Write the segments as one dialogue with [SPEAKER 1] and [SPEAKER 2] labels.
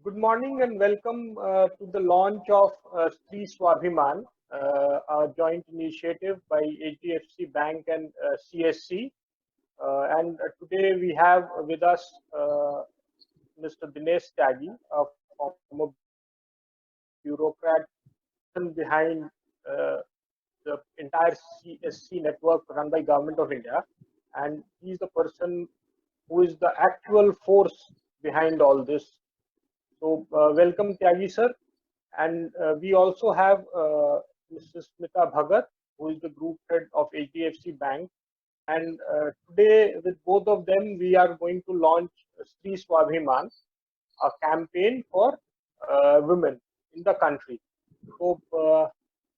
[SPEAKER 1] Good morning and welcome to the launch of Stree Swabhiman, a joint initiative by HDFC Bank and CSC. And today we have with us Mr. Dinesh Tyagi, a former bureaucrat behind the entire CSC network run by Government of India. And he's the person who is the actual force behind all this. So welcome Tyagi sir, and we also have Mrs. Smita Bhagat, who is the group head of HDFC Bank, and today with both of them we are going to launch Stree Swabhiman, a campaign for women in the country. So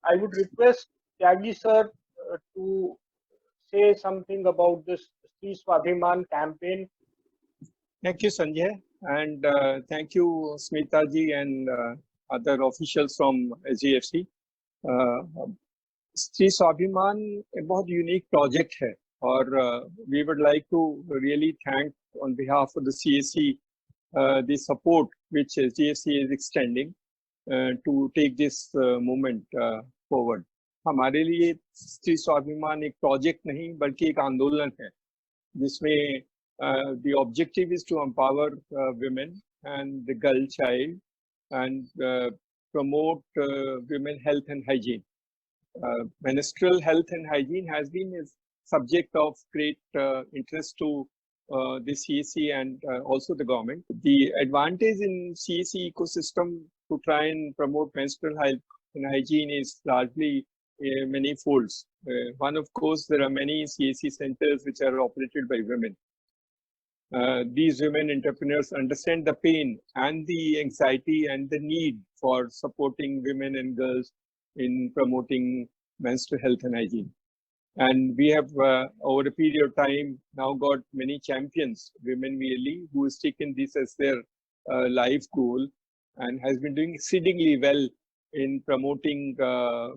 [SPEAKER 1] I would request Tyagi sir to say something about this Stree Swabhiman campaign.
[SPEAKER 2] Thank you, Sanjay, and thank you, Smita ji and other officials from HDFC. Stree Swabhiman a बहुत unique project है, और we would like to really thank on behalf of the CSC the support which HDFC is extending to take this movement forward. हमारे लिए स्त्री स्वाभिमान एक project नहीं बल्कि एक आंदोलन है, जिसमें the objective is to empower women and the girl child and promote women health and hygiene. Menstrual health and hygiene has been a subject of great interest to the CSC and also the government. The advantage in CSC ecosystem to try and promote menstrual health and hygiene is largely many folds. One, of course, there are many CSC centers which are operated by women. These women entrepreneurs understand the pain and the anxiety and the need for supporting women and girls in promoting menstrual health and hygiene. And we have, over a period of time, now got many champions, women merely, who has taken this as their life goal and has been doing exceedingly well in promoting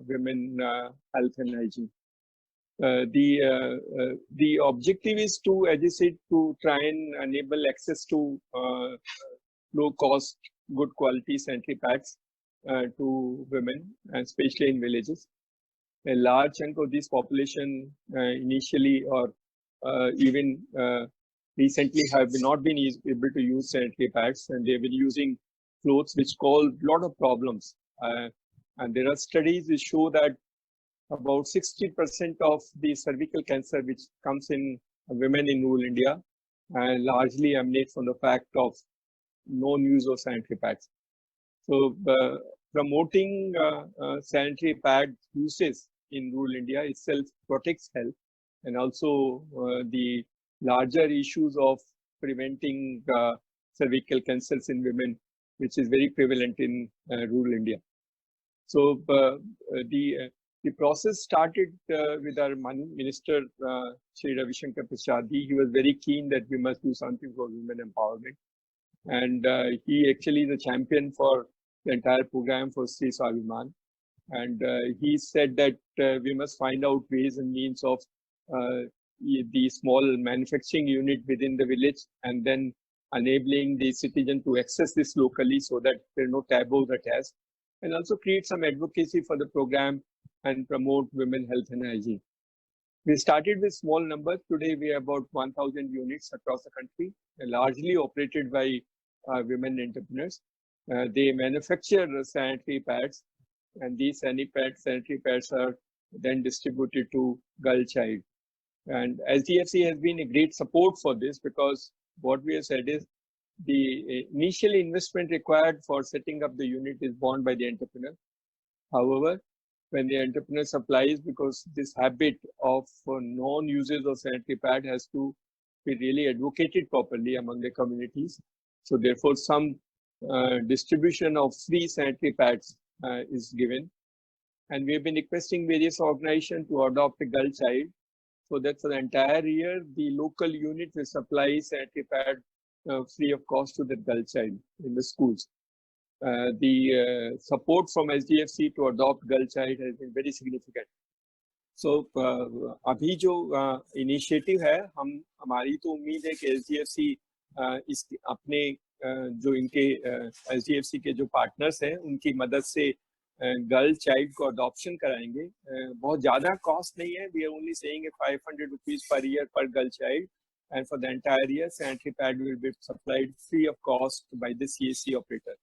[SPEAKER 2] women health and hygiene. The objective is to, as I said, to try and enable access to low cost, good quality sanitary pads to women, and especially in villages. A large chunk of this population initially or even recently have not been able to use sanitary pads, and they've been using clothes which cause a lot of problems. And there are studies which show that about 60% of the cervical cancer which comes in women in rural India largely emanates from the fact of non-use of sanitary pads. So promoting sanitary pad uses in rural India itself protects health, and also the larger issues of preventing cervical cancers in women, which is very prevalent in rural India. So the process started with our Minister, Shri Ravi Shankar Prasad. He was very keen that we must do something for women empowerment. And he actually is a champion for the entire program for Stree Swabhiman. And he said that we must find out ways and means of the small manufacturing unit within the village, and then enabling the citizen to access this locally so that there are no taboos attached, and also create some advocacy for the program and promote women health and hygiene. We started with small numbers. Today we have about 1,000 units across the country, largely operated by women entrepreneurs. They manufacture sanitary pads, and these sanitary pads are then distributed to girl child. And HDFC has been a great support for this, because what we have said is the initial investment required for setting up the unit is borne by the entrepreneur. However, when the entrepreneur supplies, because this habit of non-users of sanitary pad has to be really advocated properly among the communities. So therefore, some distribution of free sanitary pads is given. And we have been requesting various organizations to adopt a girl child, so that for the entire year, the local unit will supply sanitary pad free of cost to the girl child in the schools. The support from HDFC to adopt girl child has been very significant. So अभी जो initiative है, हमारी तो उम्मीद है कि HDFC इस अपने जो इनके HDFC के जो पार्टनर्स हैं उनकी मदद से गर्ल चाइल्ड को अडॉप्शन कराएंगे। बहुत ज़्यादा कॉस्ट नहीं है, we are only saying 500 rupees per year per girl child, and for the entire year sanitary pad will be supplied free of cost by the CSC operator,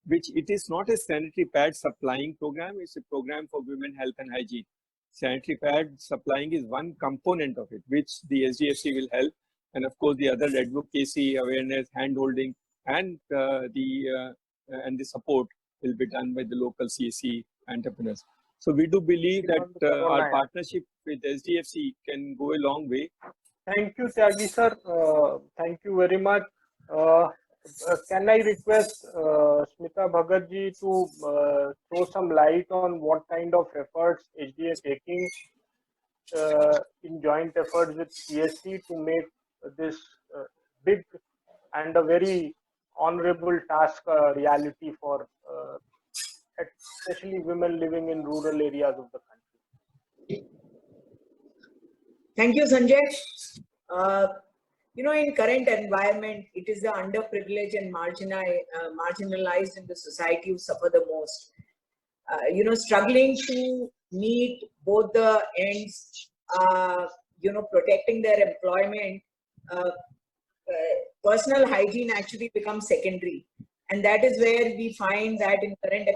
[SPEAKER 2] which it is not a sanitary pad supplying program, it's a program for women health and hygiene. Sanitary pad supplying is one component of it, which the HDFC will help, and of course the other advocacy, awareness, hand holding, and the support will be done by the local CSC entrepreneurs. So we do believe that our partnership with HDFC can go a long way.
[SPEAKER 1] Thank you, Tyagi sir. Thank you very much. Can I request Smita Bhagat ji to throw some light on what kind of efforts HDFC is taking in joint efforts with CSC to make this big and a very honorable task reality for especially women living in rural areas of the country?
[SPEAKER 3] Thank you, Sanjay. In current environment, it is the underprivileged and marginalized in the society who suffer the most. Struggling to meet both the ends, protecting their employment, personal hygiene actually becomes secondary. And that is where we find that in current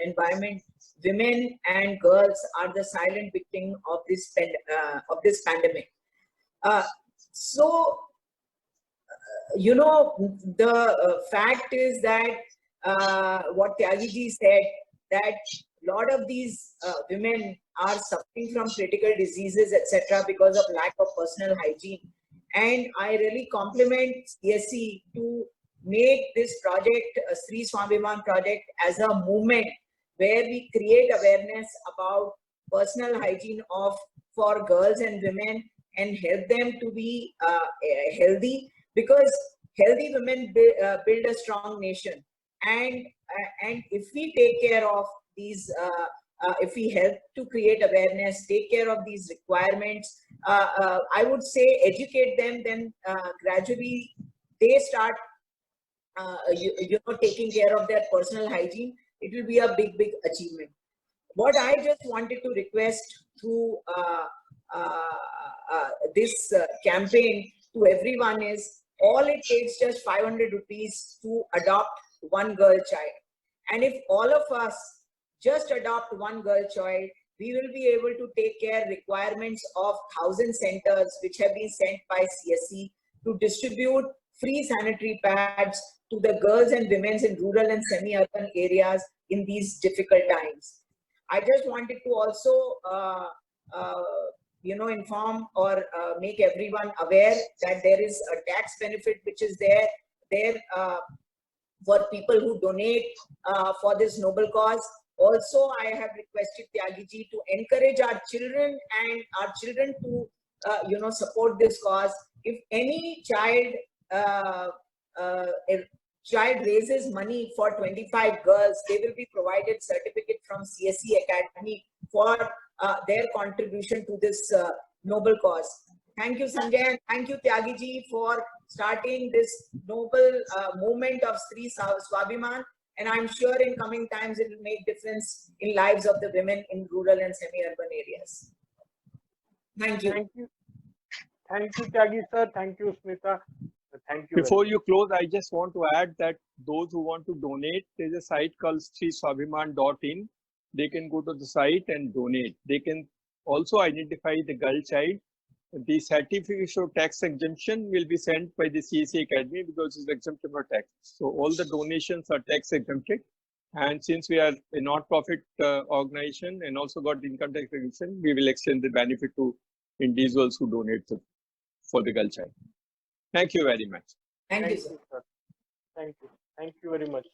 [SPEAKER 3] environment, women and girls are the silent victim of this pandemic. The fact is that what Tyagi ji said, that a lot of these women are suffering from critical diseases, etc., because of lack of personal hygiene. And I really compliment CSC to make this project, a Stree Swabhiman project, as a movement where we create awareness about personal hygiene for girls and women and help them to be healthy, because healthy women build a strong nation. And if we take care of these, if we help to create awareness, take care of these requirements, I would say educate them, then gradually they start taking care of their personal hygiene. It will be a big achievement. What I just wanted to request through this campaign to everyone is, all it takes just 500 rupees to adopt one girl child. And if all of us just adopt one girl child, we will be able to take care requirements of 1,000 centers which have been sent by CSC to distribute free sanitary pads to the girls and women in rural and semi-urban areas in these difficult times. I just wanted to also inform or make everyone aware that there is a tax benefit which is there for people who donate for this noble cause. Also, I have requested Tyagi ji to encourage our children to support this cause. If any child raises money for 25 girls, they will be provided certificate from CSC Academy for their contribution to this noble cause. Thank you, Sanjay, and thank you, Tyagi ji, for starting this noble movement of Stree Swabhiman. And I'm sure in coming times it will make difference in lives of the women in rural and semi-urban areas. Thank you.
[SPEAKER 1] Thank you. Thank you, Tyagi sir. Thank you, Smita. Thank you.
[SPEAKER 2] Before you close, I just want to add that those who want to donate, there's a site called streeswabhiman.in. They can go to the site and donate. They can also identify the girl child. The certificate of tax exemption will be sent by the CSC Academy because it's exempted for tax. So all the donations are tax exempted. And since we are a not-profit organization and also got the income tax exemption, we will extend the benefit to individuals who donate for the girl child. Thank you very much.
[SPEAKER 3] Thank you, sir.
[SPEAKER 1] Thank you. Thank you very much.